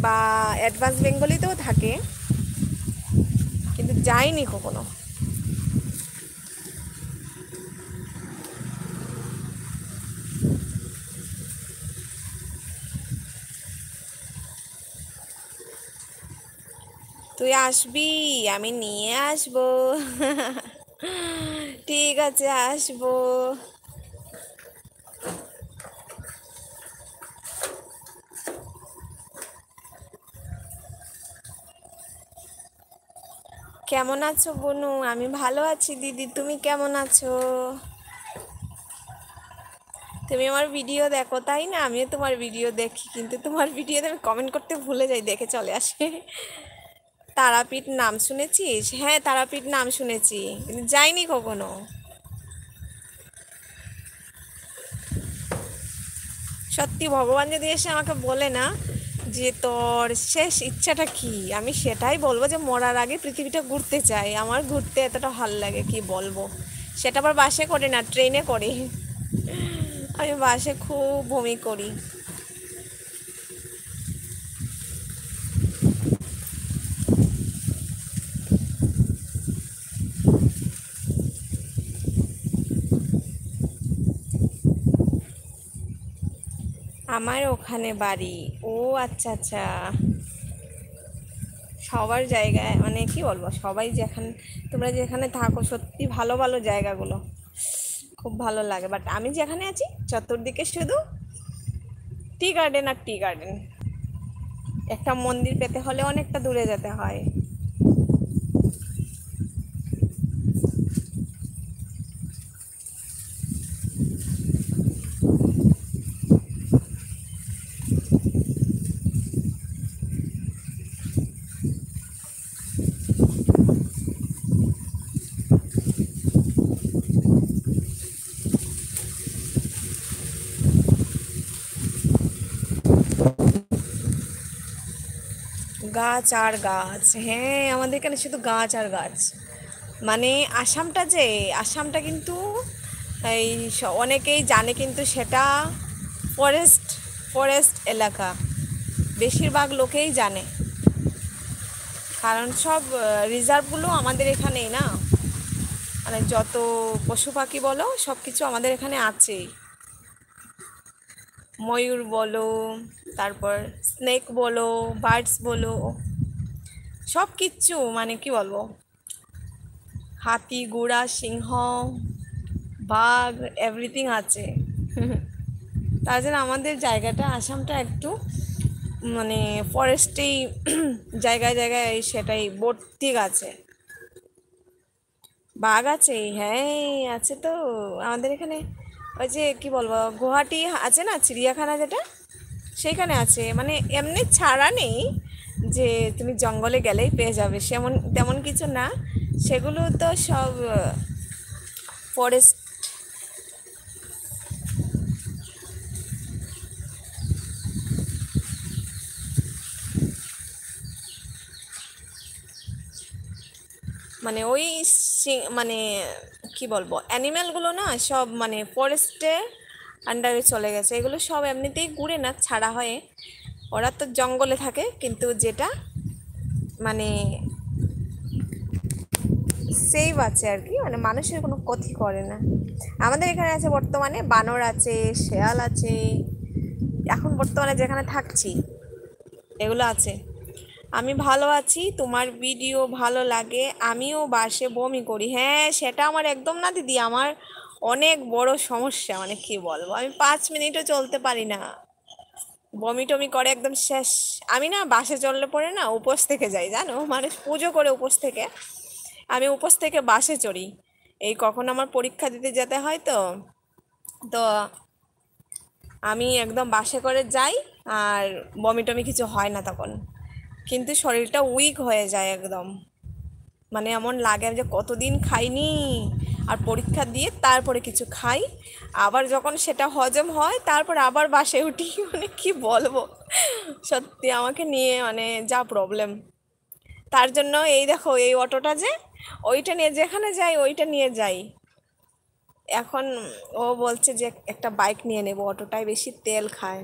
বা অ্যাডভান্স বেঙ্গলিতেও থাকে, কিন্তু যাইনি কখনো। তুই আসবি, আমি নিয়ে আসবো। ঠিক আছে, আসবো। কেমন আছো বনু? আমি ভালো আছি দিদি, তুমি কেমন আছো? তুমি আমার ভিডিও দেখো তাই না? আমিও তোমার ভিডিও দেখি, কিন্তু তোমার ভিডিওতে আমি কমেন্ট করতে ভুলে যাই, দেখে চলে আসে। তারাপীঠ নাম শুনেছিস? হ্যাঁ, তারাপীঠ নাম শুনেছি, কিন্তু যাইনি কখনো। সত্যি ভগবান যদি এসে আমাকে বলে না যে তোর শেষ ইচ্ছাটা কি, আমি সেটাই বলবো যে মরার আগে পৃথিবীটা ঘুরতে চাই। আমার ঘুরতে এতটা ভালো লাগে, কি বলবো। সেটা আবার বাসে করে না, ট্রেনে করি। আমি বাসে খুব বমি করি। আমার ওখানে বাড়ি। ও আচ্ছা আচ্ছা। সবার জায়গায় মানে কি বলবো, সবাই যেখানে, তোমরা যেখানে থাকো সত্যি ভালো ভালো জায়গাগুলো খুব ভালো লাগে, বাট আমি যেখানে আছি চতুর্দিকে শুধু টি গার্ডেন আর টি গার্ডেন। একটা মন্দির পেতে হলে অনেকটা দূরে যেতে হয়। গাছ আর গাছ, হ্যাঁ আমাদের এখানে শুধু গাছ আর গাছ। মানে আসামটা যে, আসামটা কিন্তু এই অনেকেই জানে, কিন্তু সেটা ফরেস্ট, ফরেস্ট এলাকা বেশিরভাগ লোকেই জানে। কারণ সব রিজার্ভগুলো আমাদের এখানেই না, মানে যত পশু পাখি বলো সব কিছু আমাদের এখানে আছেই। ময়ূর বলো, তারপর স্নেক বলো, বার্ডস বলো, সব কিচ্ছু মানে কি বলবো, হাতি ঘোড়া সিংহ বাঘ এভরিথিং আছে। তার জন্য আমাদের জায়গাটা আসামটা একটু মানে ফরেস্টেই, জায়গায় জায়গায় সেটাই ভর্তি আছে। বাঘ আছে, হ্যাঁ আছে তো। আমাদের এখানে ওই যে কি বলবো, গুয়াহাটি আছে না চিড়িয়াখানা যেটা, সেইখানে আছে। মানে এমনি ছাড়া নেই যে তুমি জঙ্গলে গেলেই পেয়ে যাবে, সেমন তেমন কিছু না। সেগুলো তো সব ফরেস্ট। মানে ওই মানে কি বলবো, অ্যানিম্যালগুলো না সব মানে ফরেস্টে আন্ডারে চলে গেছে। এগুলো সব এমনিতেই ঘুরে না, ছাড়া হয়ে। ওরা তো জঙ্গলে থাকে, কিন্তু যেটা মানে সেভ আছে আর কি, মানে মানুষের কোনো ক্ষতি করে না। আমাদের এখানে আছে বর্তমানে বানর আছে, শেয়াল আছে, এখন বর্তমানে যেখানে থাকছি এগুলো আছে। আমি ভালো আছি, তোমার ভিডিও ভালো লাগে, আমিও বাসে বমি করি। হ্যাঁ সেটা আমার একদম না দিদি, আমার অনেক বড় সমস্যা, মানে কি বলবো, আমি 5 মিনিটও চলতে পারি না, বমি টমি করে একদম শেষ। আমি না বাসে চললে পরে না উপোস থেকে যাই, জানো, মানে পুজো করে উপোস থেকে আমি উপোস থেকে বাসে চড়ি। এই কখন আমার পরীক্ষা দিতে যেতে হয় তো, তো আমি একদম বাসে করে যাই। আর বমি টমি কিছু হয় না তখন, কিন্তু শরীরটা উইক হয়ে যায় একদম। মানে এমন লাগে যে কতদিন খাইনি, আর পরীক্ষা দিয়ে তারপরে কিছু খাই, আবার যখন সেটা হজম হয় তারপর আবার বাসে উঠি। মানে কি বলবো, সত্যি আমাকে নিয়ে মানে যা প্রবলেম। তার জন্য এই দেখো এই অটোটা যে, ওইটা নিয়ে যেখানে যাই ওইটা নিয়ে যাই। এখন ও বলছে যে একটা বাইক নিয়ে নেব, অটোটায় বেশি তেল খায়।